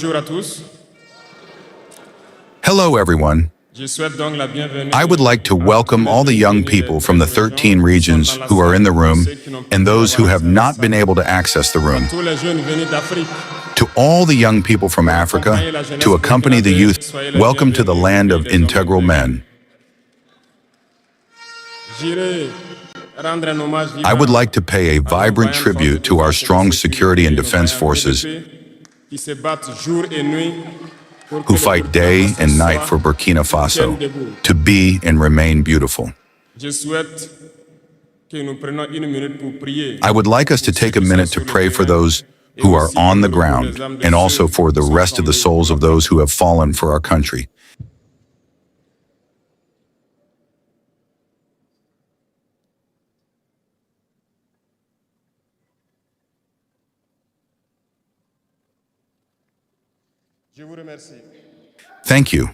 Bonjour à tous. Hello, everyone. Je souhaite donc la bienvenue I would like to welcome all the young people from the 13 regions who are in the room and those who have not been able to access the room. tous les jeunes venus d'Afrique. To all the young people from Africa, to accompany the youth, welcome to the land of integral men. J'irai rendre un hommage I would vivant like to pay a vibrant tribute to our strong security and defense forces qui se battent jour et nuit pour que who le fight Burkina day Faso and night soit for Burkina Faso debout. to be and remain beautiful. Je souhaite que nous prenions une minute pour prier. I would like us to take a minute to pray for those who are on the ground and also for the rest of the souls of those who have fallen for our country. Je vous remercie. Thank you.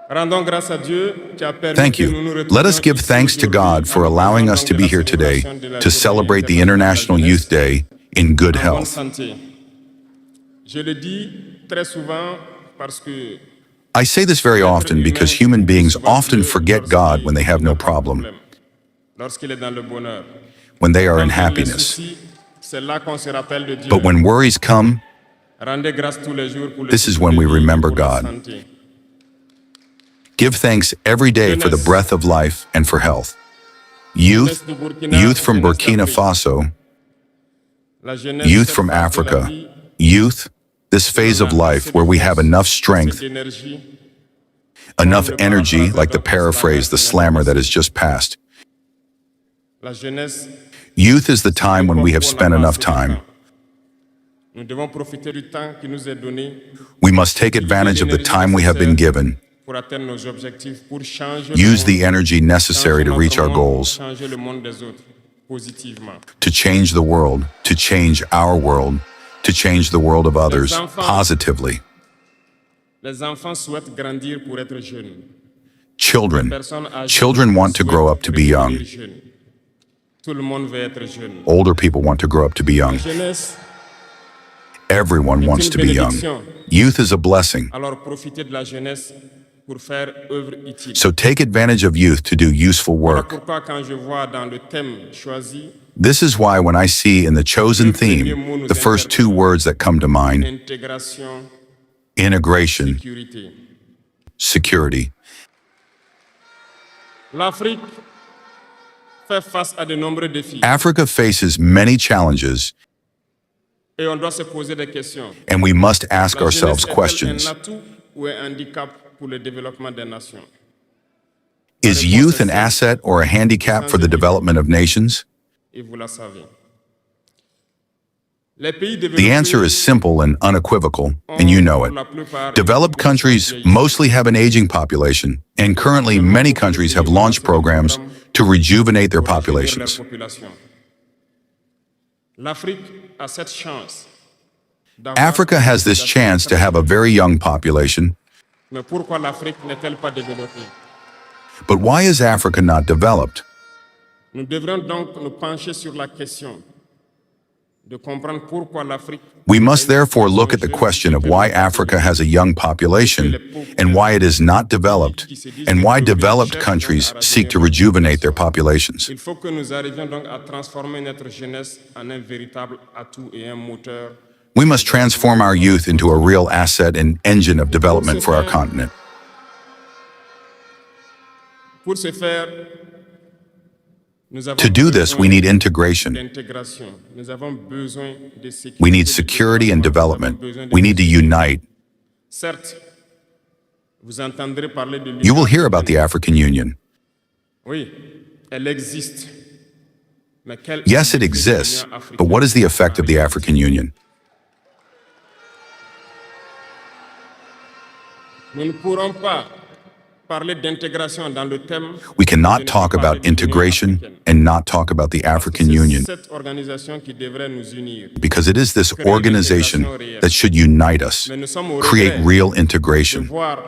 Rendons grâce à Dieu qui a permis Thank que nous nous you. retrouvions Let us give ici thanks to aujourd'hui God for en allowing us célébrant to be la here today célébration de la to Journée celebrate the internationale International de la Youth jeunesse Day in good en bonne health. santé. Je le dis très souvent parce que I say this very often because human beings often forget God when they have no problem, lorsqu'il est dans le bonheur. when they are in Quand il y a les happiness. soucis, c'est là qu'on se rappelle de Dieu. But when worries come, Rendez grâce tous les jours pour le this is souffle when de we vie, remember pour la God. santé. give thanks every day for the breath of life and for health. Youth, Jeunesse du Burkina, youth from jeunesse Burkina d'Afrique. Faso, La jeunesse, youth cette from phase de la Africa, vie, youth, this phase of life where we have enough strength, cette énergie, enough energy, like the paraphrase, the slammer that has just passed. la jeunesse, Youth is the time when we have spent enough time. nous devons profiter du temps qui nous est donné We must take advantage of the time we have been given, pour atteindre nos objectifs, pour changer use le the monde, energy necessary to changer reach our notre monde, goals, changer le monde des autres positivement. to change the world, to change our world, to change the world of others positively. Les enfants souhaitent grandir pour être jeunes. Children, Personnes âgées children want to grow up to be young. devenir jeunes. Tout le monde veut être jeune. Older people want to grow up to be young. La jeunesse, Everyone wants to be young. Youth is a blessing. alors profitez de la jeunesse pour faire œuvre utile. So take advantage of youth to do useful Voilà work. pourquoi quand je vois dans le thème choisi, This is why when I see in the chosen theme, the first two words that come to mind, intégration, integration, sécurité. security. L'Afrique fait face à de nombreux défis Africa faces many challenges, et on doit se poser des questions. and we must ask La ourselves jeunesse est-elle questions. un atout ou un handicap pour le développement des nations? Is youth an asset or a handicap for the development of nations? Et vous la savez. Les pays The développés answer is simple and unequivocal, and you know pour it. la plupart Developed countries mostly have an aging population, and currently many countries have launched programs to rejuvenate their pour rajeunir leur populations. population. L'Afrique a cette chance d'avoir Africa has this une chance to have a very young population, Mais pourquoi l'Afrique n'est-elle pas développée? but why is Africa not developed? Nous devrions donc nous pencher sur la question de comprendre pourquoi l'Afrique We must therefore look at the question of why Africa has a young population and why it is not developed, and why developed countries seek to rejuvenate their populations. Il faut que nous arrivions donc à transformer notre jeunesse en un véritable atout et un moteur. We must transform our youth into a real asset and engine of development for our continent. Pour ce faire, nous avons To do this, we besoin need integration. d'intégration. Nous avons besoin de sécurité. We need security and development. We need to unite. Certes, vous entendrez parler de You will l'Union. hear about the African Union. Oui, elle existe. Mais quelle Yes, it est exists, l'Union africaine? but what is the effect of the African Union? Nous ne pourrons pas parler d'intégration dans le thème. We cannot de ne talk pas parler about de l'Union integration africaine. and not talk about the African C'est Union, cette organisation qui devrait nous unir. because it is this organization that should unite us, Mais nous sommes au create regret real de integration. voir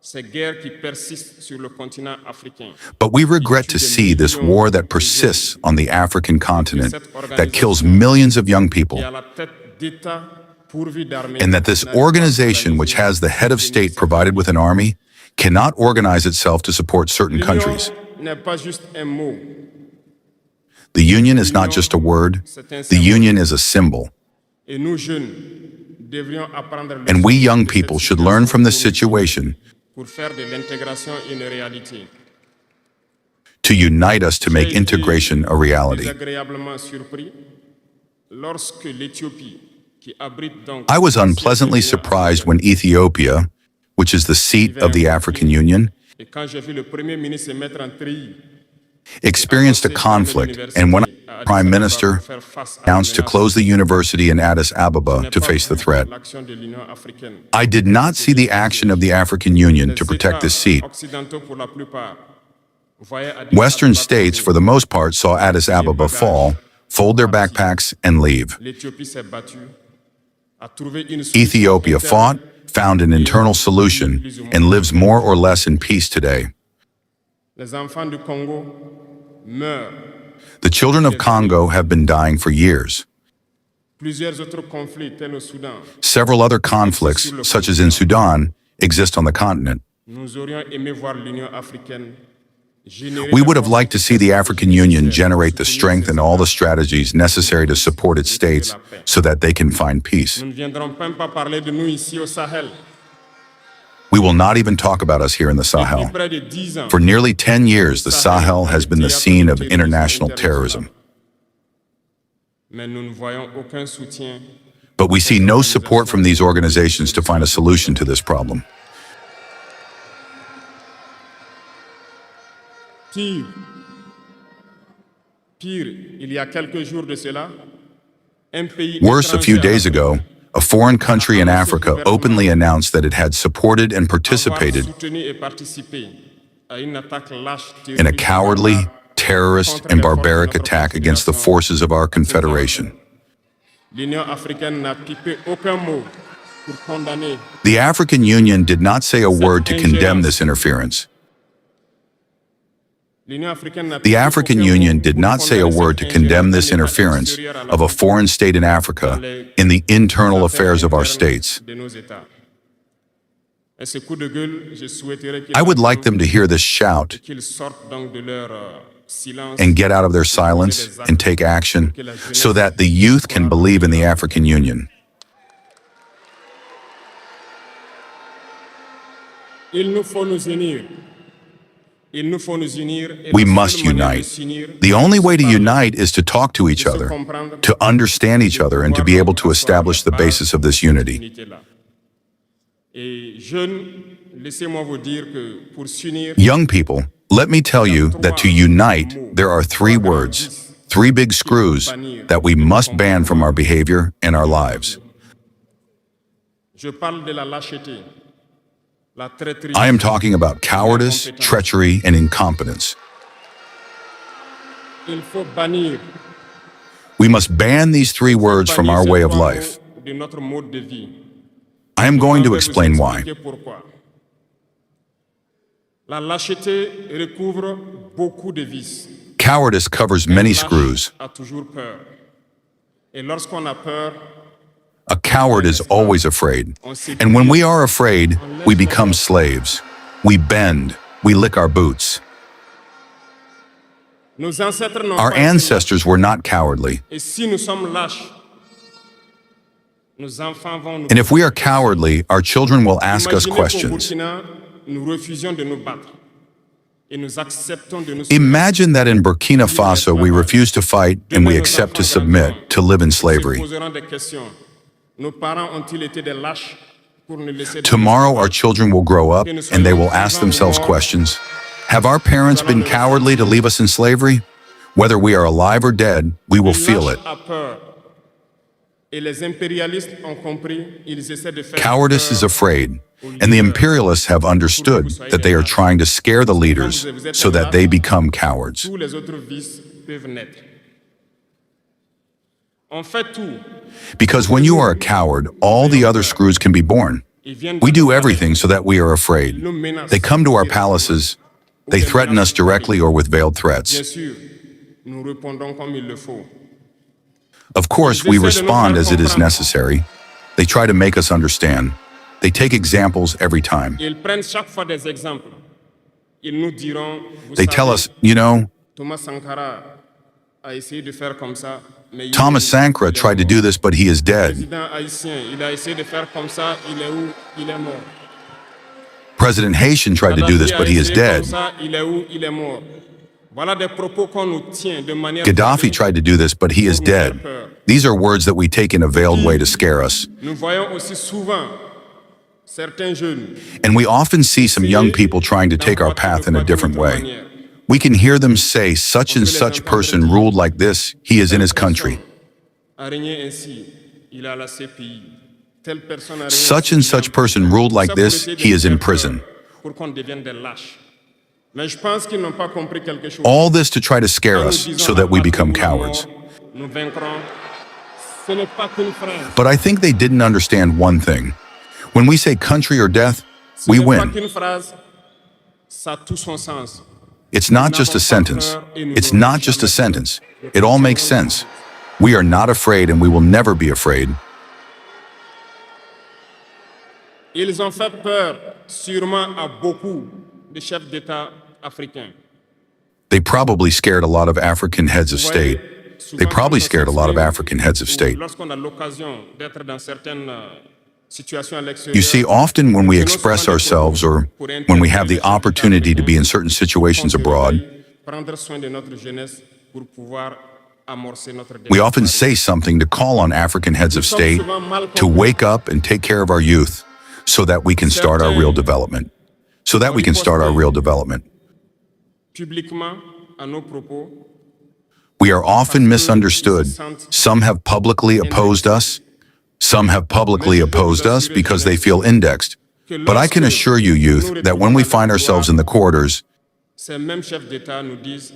Ces guerres qui persistent sur le continent africain. But we regret to see this war that persists on the African continent, that kills millions of young people, Et à la tête d'États pourvus d'armées. and that this organization, which has the head of state provided with an army, cannot organize itself to support certain countries. L'union n'est pas juste un mot. The union is not just a word, the union is a symbol. Et nous jeunes devrions apprendre le And we young de cette people should learn from this situation situation pour faire de l'intégration une réalité. to unite us to make J'ai été integration a reality. désagréablement surpris lorsque l'Éthiopie, qui abrite donc I was unpleasantly surprised when Ethiopia, which is the seat of the African Union, et quand j'ai vu le Premier ministre se mettre en tri, experienced a conflict, and when the Prime Minister announced to close the university in Addis Ababa to face the threat, l'action de l'Union africaine. I did not see the action of the African Union to protect this seat. Occidentaux pour la plupart voyaient Addis Western Ababa states, for the most part, saw Addis Ababa fall, fold their backpacks, and leave. L'Éthiopie s'est battue, a trouvé une solution Ethiopia interne. fought, found an internal solution, and lives more or less in peace today. Les enfants du Congo meurent. The children of Congo have been dying for years. Plusieurs autres conflits, tels au Soudan. Several other conflicts, such as in Sudan, exist on the continent. Nous aurions aimé voir l'Union africaine générer We la would have liked to see the force African Union nécessaire generate the pour soutenir strength and all the strategies necessary to support its et states la paix. so that they can find peace. Nous ne viendrons même pas parler de nous ici au Sahel. We will not even talk about us here in the Depuis Sahel. près de 10 ans, For nearly 10 years, the Sahel has been the scene of international terrorism. mais nous ne voyons aucun soutien. But we see no support from these organizations to find a solution to this problem. Pire, il y a quelques jours de cela, un pays Worse, a few étranger days ago, a foreign country in Africa openly announced that it had supported and avoir participated soutenu et participé à une attaque lâche in a terroriste cowardly, barbare terrorist, and barbaric attack against the forces of our confederation. L'Union africaine n'a pipé aucun mot pour condamner. The African Union did not say a word to condemn this interference. L'Union africaine n'a The pipé African aucun Union mot did pour not say a condamner word to cette condemn ingérence this d'un État interference extérieur à la of a foreign state in Africa in the internal affairs of our states. de nos États. Et ce coup de gueule, je souhaiterais qu'ils I would like them to hear this shout qu'ils sortent donc de leur silence and get out of their silence and take action so that the youth can believe in the African Union. Il nous faut nous unir. Il nous faut nous unir. Et We la must seule manière de unite. s'unir, The only way to c'est de unite is to talk to each se other, comprendre, to understand each other, and to be able to establish the basis of this unity. unité-là. Et jeunes, laissez-moi vous dire que pour s'unir, Young people, let me tell you that to unite, there are three words, three big screws that we must ban from our behavior and our lives. je parle de la lâcheté, la traîtrise, I am talking about cowardice, treachery, and incompetence. il faut bannir. We must ban these three words from our way of life. De notre mode de vie. I am going to Je vais explain vous why. expliquer pourquoi. La lâcheté recouvre beaucoup de vices. Cowardice covers many Lâche screws. a toujours peur. Et lorsqu'on a peur, A coward is always afraid. And when we are afraid, we become slaves. We bend. We lick our boots. nos ancêtres n'ont Our pas été lâches. ancestors were not cowardly. Et si nous sommes lâches, nos enfants vont nous... And if we are cowardly, our children will ask us Imaginez qu'au questions. Burkina, nous refusions de nous battre. Et nous acceptons de nous... Imagine that in Burkina Faso, we refuse to fight and we accept to submit, to live in Se slavery. poseront des questions. Nos parents ont-ils été des lâches pour nous laisser... Tomorrow, our children will grow up and they will ask themselves questions. Have our parents been cowardly to leave us in slavery? Whether we are alive or dead, we will feel it. A peur. Et les impérialistes ont compris, ils essaient de faire Cowardice peur is afraid, and the imperialists have understood that they are trying to scare the leaders so that they become cowards. tous les autres vices peuvent naître. On fait tout Because when you are a coward, all the other screws can be born. We do everything so that we are afraid. They come to our palaces. They threaten us directly or with veiled threats. Bien sûr, nous répondons comme il le faut. Of course, we respond as it is necessary. They try to make us understand. They take examples every time. Ils prennent chaque fois des exemples. Ils nous diront, vous They tell savez, us, you know, Thomas Sankara a essayé de faire comme ça, mais il Thomas est- Sankara il est tried to mort. do this, but he is Le dead. président haïtien, il a essayé de faire comme ça, il est où? Il est mort. President Haitian tried to do this, but he is Kadhafi a essayé dead. comme ça, il est où? Il est mort. Voilà des propos qu'on nous tient de manière Gaddafi tried to do this, but he is dead. These are words that we take in a veiled way to scare us. Nous voyons aussi souvent certains jeunes And we often see some young people trying to take our path in a different way. We can hear them say, such and such person ruled like this, he is in his country. a régné ainsi, il a la CPI. Telle personne a régné Such ainsi, and il a- such person ruled like Ça pour this, essayer de he nous is in faire prison. peur, pour qu'on devienne des lâches. Mais je pense qu'ils n'ont pas compris quelque chose. All this to try to scare Quand nous us disons so la that we patrie become ou la cowards. mort, nous vaincrons. Ce n'est pas qu'une phrase. But I think they didn't understand one thing. When we say country or death, we Ce n'est pas win. qu'une phrase. Ça a tout son sens. It's not just a sentence. It's not just a sentence. It all makes sense. We are not afraid and we will never be afraid. Ils ont fait peur sûrement à beaucoup de chefs d'État africains. They probably scared a lot of African heads of state. They probably scared a lot of African heads of state. Lorsqu'on a l'occasion d'être dans certaines situations à l'extérieur, You see, often when we express ourselves or when we have the opportunity to be in certain situations abroad, prendre soin de notre jeunesse pour pouvoir amorcer notre we développement. often say something to call on African heads of state to wake up and take care of our youth so that we can start our real development. So that we can start our real development. Publiquement, à nos propos, We are often misunderstood. Some have publicly opposed us. Some have publicly opposed us because they feel indexed. But I can assure you, youth, that when we find ourselves in the corridors, ces mêmes chefs d'État nous disent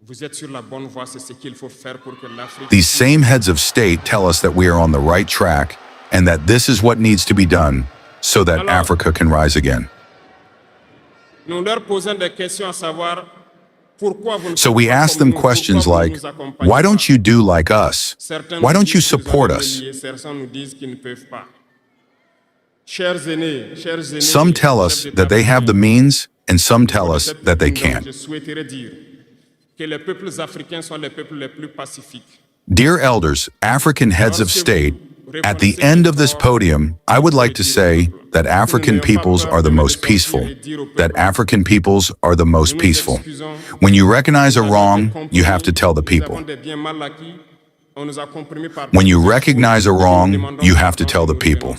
vous êtes sur la bonne voie, c'est ce qu'il faut faire pour que l'Afrique. these same heads of state tell us that we are on the right track and that this is what needs to be done so that Africa can rise again. Nous leur posons des questions à savoir pourquoi vous ne So faites we pas ask comme them nous, questions pourquoi vous like, nous accompagnez why don't pas? you do like us? Certains Why nous don't you disent qu'ils ont support des us? alliés, certains nous disent qu'ils ne peuvent pas. Chers aînés, Some tell us that they have the means and some tell us that they can't. Je souhaiterais dire que les peuples africains sont les peuples les plus pacifiques. Dear elders, African heads of state, at the end of this podium, I would like to say that African peoples are the most peaceful. That African peoples are the most peaceful. When you recognize a wrong, you have to tell the people. When you recognize a wrong, you have to tell the people.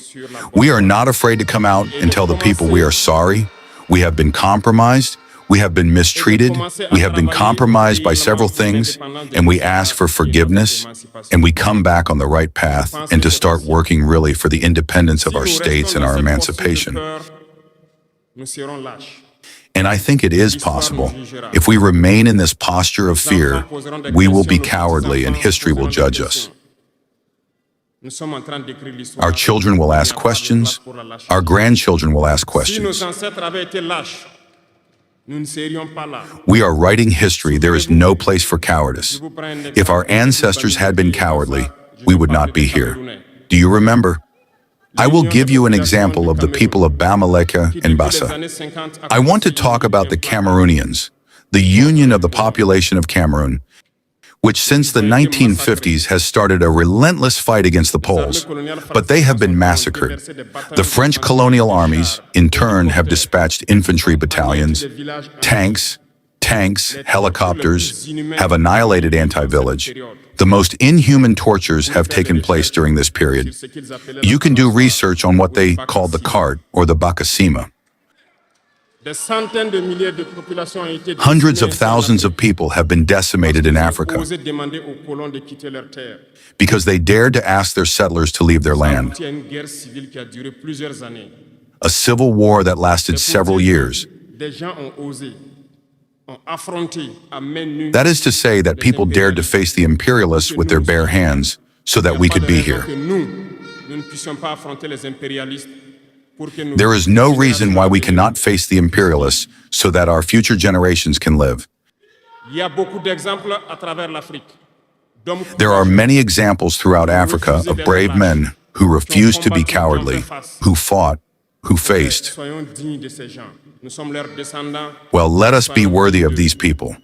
We are not afraid to come out and tell the people we are sorry. We have been compromised. We have been mistreated. We have been compromised by several things, and we ask for forgiveness, and we come back on the right path and to start working really for the independence of our states and our emancipation. Nous serons lâches. And I think it is possible. If we remain in this posture of fear, we will be cowardly and history will judge us. Nous sommes en train d'écrire l'histoire. Our children will ask questions. Our grandchildren will ask Si nos questions. ancêtres avaient été lâches, nous ne serions pas là. We are writing history. There is no place for cowardice. If our ancestors had been cowardly, we would not be here. Do you remember? I will give you an example of the people of Bamileke and Bassa. I want to talk about the Cameroonians, the union of the population of Cameroon, which since the 1950s has started a relentless fight against the Poles, but they have been massacred. The French colonial armies, in turn, have dispatched infantry battalions, tanks, helicopters, have annihilated anti-village. The most inhuman tortures have taken place during this period. You can do research on what they call the cart or the Bakasima. Des centaines de milliers de populations ont été Hundreds of décimées thousands of people have been decimated in Africa osé demander aux colons de quitter leur terre. because they dared to ask their settlers to leave their land. Il y a une guerre civile qui a duré plusieurs années. A civil war that lasted several years. Des gens ont osé, ont affronté à main nue. That is to say that people dared to face the imperialists with their bare hands so that we could be here. Que nous ne puissions pas affronter les impérialistes There is no reason why we cannot face the imperialists so that our future generations can live. Il y a beaucoup d'exemples à travers l'Afrique. There are many examples throughout Africa of brave men who refused to be cowardly, who fought, who faced. Soyons dignes de ces gens. Nous sommes leurs descendants. Well, let us be worthy of these people.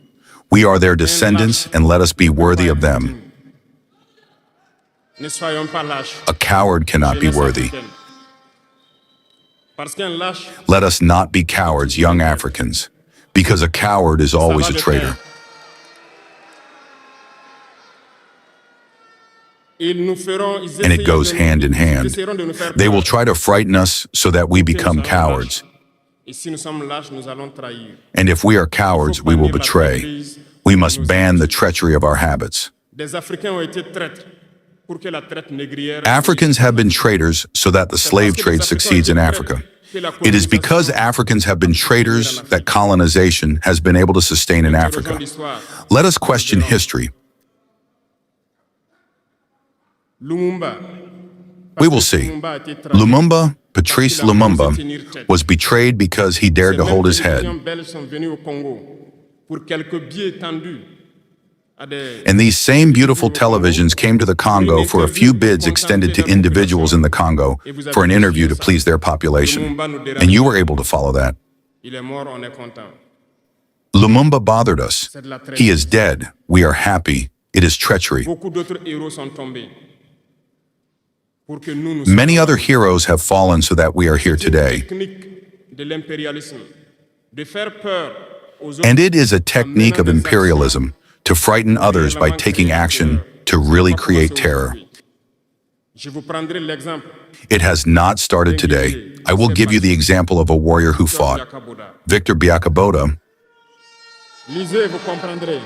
We are their descendants, and let us be worthy of them. Ne soyons pas lâches. A coward cannot be worthy. Parce qu'un lâche, Let us not be cowards, young Africans, because a coward is always a traitor. And it goes hand in hand. They will try to frighten us so that we become cowards. And if we are cowards, we will betray. We must ban the treachery of our habits. Africans have been traitors so that the slave trade succeeds in Africa. It is because Africans have been traitors that colonization has been able to sustain in Africa. Let us question history. We will see. Lumumba, Patrice Lumumba, was betrayed because he dared to hold his head. And these same beautiful televisions came to the Congo for a few bids extended to individuals in the Congo for an interview to please their population. And you were able to follow that. Lumumba bothered us. He is dead. We are happy. It is treachery. Many other heroes have fallen so that we are here today. And it is a technique of imperialism to frighten others by taking action to really create terror. It has not started today. I will give you the example of a warrior who fought, Victor Biakaboda. Lisez, vous comprendrez.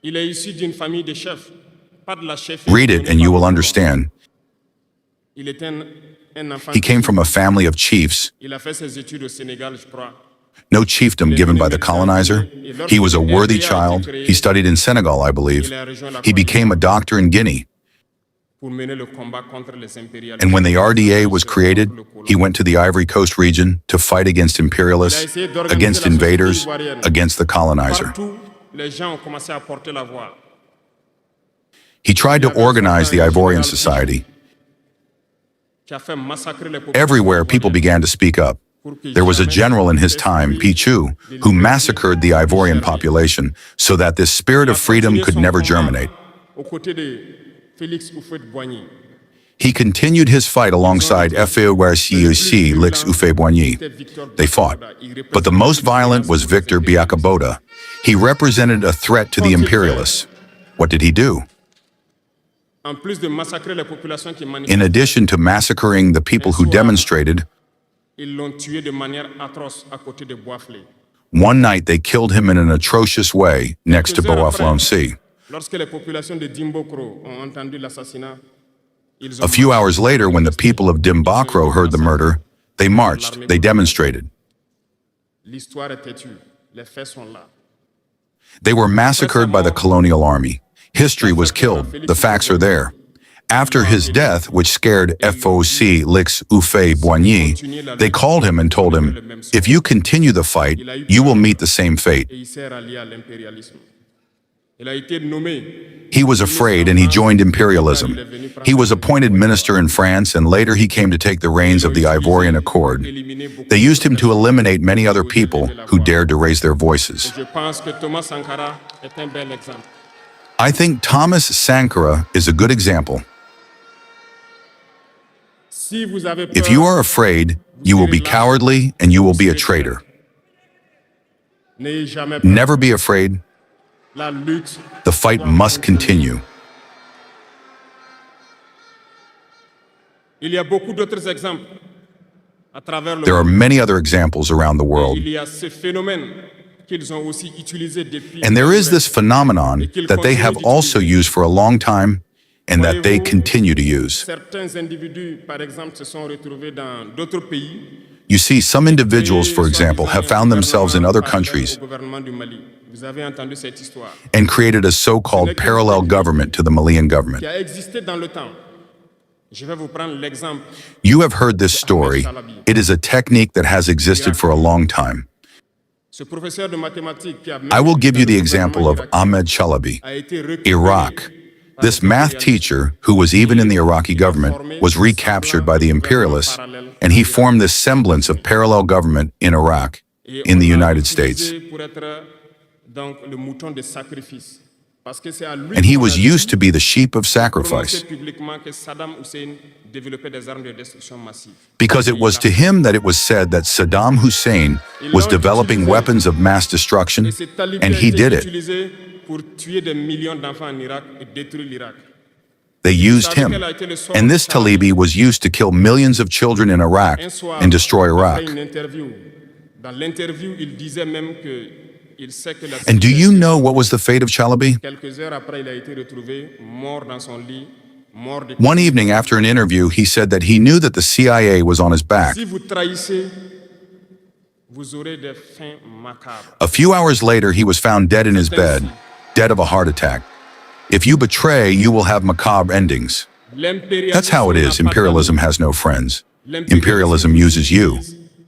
Il est issu d'une famille de chefs. Read it and you will understand. He came from a family of chiefs. No chiefdom given by the colonizer. He was a worthy child. He studied in Senegal, I believe. He became a doctor in Guinea. And when the RDA was created, he went to the Ivory Coast region to fight against imperialists, against invaders, against the colonizer. He tried to organize the Ivorian society. Everywhere, people began to speak up. There was a general in his time, Pichu, who massacred the Ivorian population so that this spirit of freedom could never germinate. He continued his fight alongside Fewrci Lix Ufeboigny. They fought. But the most violent was Victor Biakaboda. He represented a threat to the imperialists. What did he do? In addition to massacring the people who demonstrated, one night they killed him in an atrocious way next to Bois-Flancy. A few hours later, when the people of Dimbakro heard the murder, they marched, they demonstrated. They were massacred by the colonial army. History was killed. The facts are there. After his death, which scared FOC Lix Ufeboigny, they called him and told him, if you continue the fight, you will meet the same fate. He was afraid and he joined imperialism. He was appointed minister in France and later he came to take the reins of the Ivorian Accord. They used him to eliminate many other people who dared to raise their voices. I think Thomas Sankara is a good example. If you are afraid, you will be cowardly and you will be a traitor. Never be afraid. The fight must continue. There are many other examples around the world. And there is this phenomenon that they have also used for a long time and that they continue to use. You see, some individuals, for example, have found themselves in other countries and created a so-called parallel government to the Malian government. Je vais vous prendre l'exemple You have heard this d'Ahmed story. Chalabi. It is a technique that has existed for a long time. Ce professeur de mathématiques qui a I will même give dans you le the gouvernement example of irakien Ahmed Chalabi. a été récupéré Iraq. par This les math impérialistes. teacher, who was even in the Iraqi government, was recaptured by the imperialists, and he formed this semblance of parallel government in Iraq, Et in the on l'a United States. utilisé pour être donc le mouton de sacrifice. Parce que c'est à lui And he qu'on was a dit, used to be the sheep of prononcer sacrifice, publiquement que Saddam Hussein développait des armes de destruction massive. because it was to him that it was said that Saddam Hussein was developing weapons of mass destruction, Et cet alibi and a he été did it. utilisé pour tuer des millions d'enfants en Irak et détruire l'Irak. They used him. And this Talibi was used to kill millions of children in Iraq Un soir, and destroy Iraq. après une interview, dans l'interview, il disait même que il sait que la And do you know what was the fate of Chalabi? quelques heures après, il a été retrouvé mort dans son lit, mort de One evening after an interview, he said that he knew that the CIA was on his back. Si vous trahissez, vous aurez des fins macabres. A few hours later, he was found dead in his bed, dead of a heart attack. If you betray, you will have macabre endings. That's how it is. Imperialism has no friends. Imperialism uses you.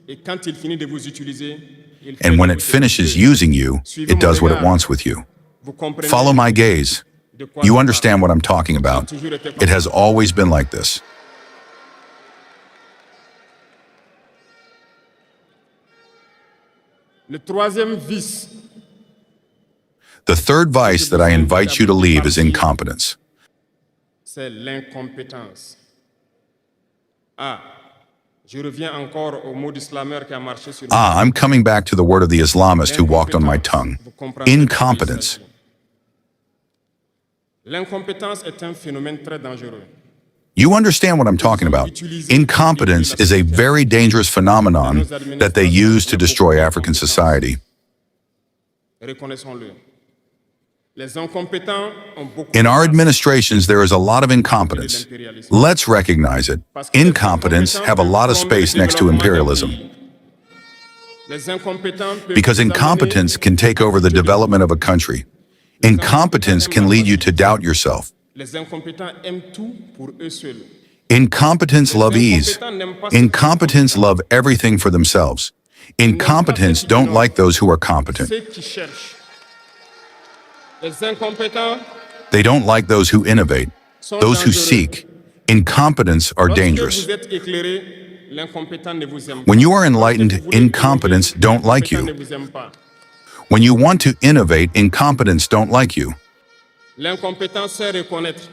Et quand il finit de vous utiliser, il fait And when de it vous finishes utiliser. using you, it does what it wants with you. Vous comprenez Follow my gaze. de quoi You je understand what I'm talking parle. about. Ça a toujours été comme It ça. has always been like this. Le troisième vice, The third vice that I invite you to leave is incompetence. c'est l'incompétence. Ah, je reviens encore au mot du slameur qui a marché sur Ah, I'm coming back to the word of the Islamist who walked on my tongue. Vous comprendrez Incompetence. pourquoi il s'agit. L'incompétence est un phénomène très dangereux. You understand what I'm talking about. Incompetence is a very dangerous phenomenon that they use to destroy African society. Reconnaissons-le. Les incompétents ont beaucoup In our de place administrations, there is a lot of incompetence. Let's recognize it. Incompetents have a lot of space next to imperialism, Les incompétents peuvent because vous amener incompetence can take over the development of a country. Incompetence can lead you to doubt yourself. Les incompétents aiment tout pour eux seuls. Incompetents love ease. Incompetents love everything for themselves. Incompetents don't like those who are competent. Ceux qui cherchent. Les incompétents They don't like those who innovate, sont those who dangereux. seek. Incompetents are Lorsque dangerous. vous êtes éclairé, l'incompétent ne vous aime pas. When you are enlightened, Lorsque vous voulez incompetents innover, don't like l'incompétent you. ne vous aime pas. When you want to innovate, incompetents don't like you. L'incompétent sait reconnaître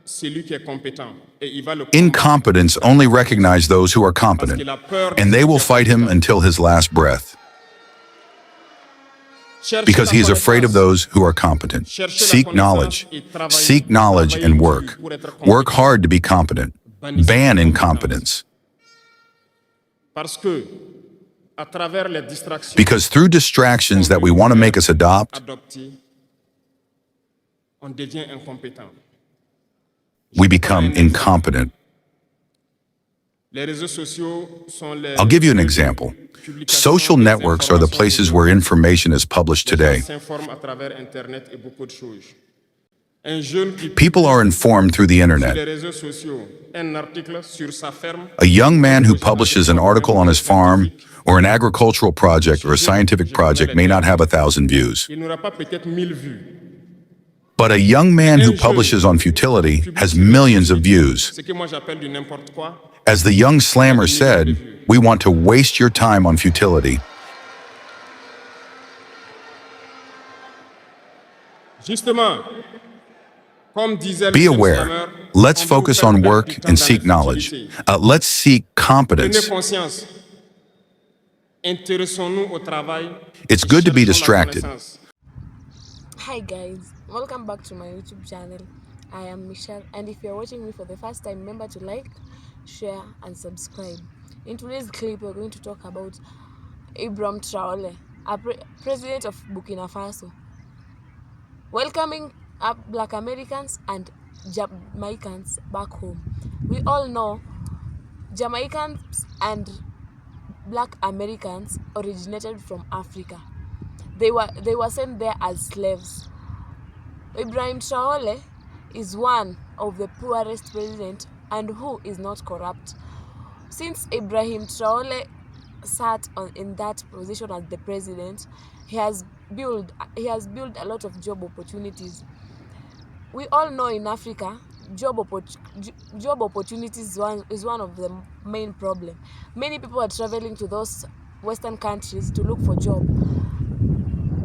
celui qui est compétent et il va le combattre Incompetents only recognize those who are parce competent, qu'il a peur de and they celui will qui est fight him compétent. until his last breath, Cherchez because la he is afraid of connaissance. those who are competent. Cherchez la Seek knowledge. connaissance et travaillez. Seek knowledge and Travaillez work. dur pour être Work compétent. hard to be competent. Ban incompetence. Parce que, à travers les distractions Because through distractions that we want to make us adopt, adoptées, on devient incompétent. we become incompetent. Les réseaux sociaux sont les I'll give you an example. Social networks are the places where information is published today. s'informent à travers Internet et beaucoup de choses. Un jeune qui People are informed through the sur internet. les réseaux sociaux un article sur sa ferme, A young man who publishes an article on his farm or an agricultural project or a scientific project may not have 1,000 views. il n'aura pas peut-être 1000 vues. But a young man who publishes on futility has millions of views. Ce que moi j'appelle du n'importe quoi. As the young slammer said, we want to waste your time on futility. Justement, comme disait Be le aware. slameur, Let's on peut focus faire on perdre work du temps and dans seek la knowledge. futilité. Let's seek Prenez competence. conscience. Intéressons-nous au travail. It's good to be Cherchons la distracted. connaissance. Hi guys, welcome back to my YouTube channel. I am Michelle, and if you're watching me for the first time, remember to like, share and subscribe. In today's clip, we're going to talk about Ibrahim Traole, president of Burkina Faso, welcoming up Black Americans and Jamaicans back home. We all know Jamaicans and Black Americans originated from Africa. They were sent there as slaves. Ibrahim Traole is one of the poorest presidents and who is not corrupt. Since Ibrahim Traole sat in that position as the president, he has built a lot of job opportunities. We all know in Africa, job opportunities is one of the main problem. Many people are traveling to those Western countries to look for job,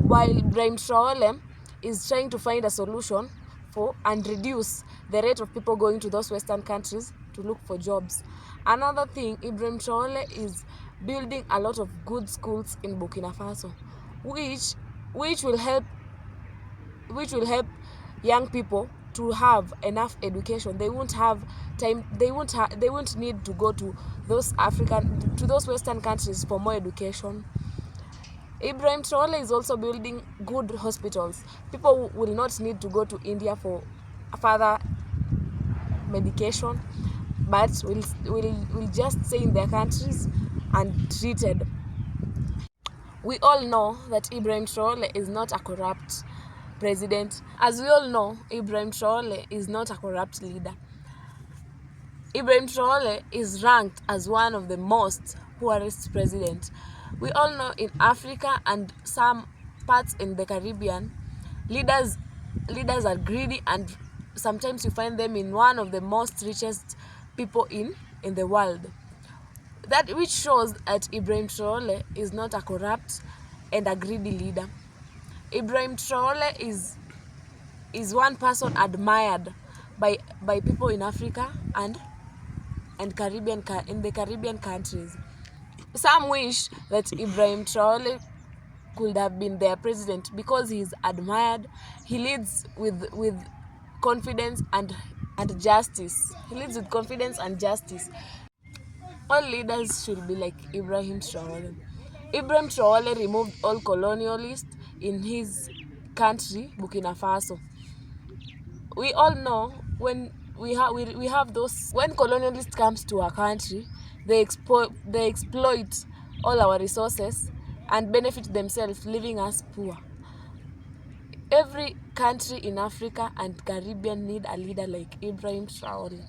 while Ibrahim Traole is trying to find a solution for and reduce the rate of people going to those Western countries to look for jobs. Another thing, Ibrahim Traole is building a lot of good schools in Burkina Faso, which will help young people to have enough education. They won't have time. They won't need to go to those Western countries for more education. Ibrahim Traole is also building good hospitals. People will not need to go to India for further medication, but will just stay in their countries and treated. We all know that Ibrahim Traole is not a corrupt president. As we all know, Ibrahim Traole is not a corrupt leader. Ibrahim Traole is ranked as one of the most poorest presidents. We all know in Africa and some parts in the Caribbean, leaders are greedy, and sometimes you find them in one of the most richest people in the world. That which shows that Ibrahim Traole is not a corrupt and a greedy leader. Ibrahim Traole is one person admired by people in Africa and in the Caribbean countries. Some wish that Ibrahim Traole could have been their president because he is admired. He leads with confidence and justice. He leads with confidence and justice. All leaders should be like Ibrahim Traole. Ibrahim Traole removed all colonialists in his country, Burkina Faso. We all know when we have those, when colonialists comes to our country, they exploit all our resources and benefit themselves, leaving us poor. Every country in Africa and Caribbean need a leader like Ibrahim Traole.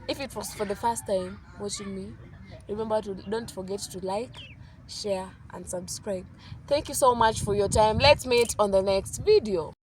If it was for the first time watching me, don't forget to like, share and subscribe. Thank you so much for your time. Let's meet on the next video.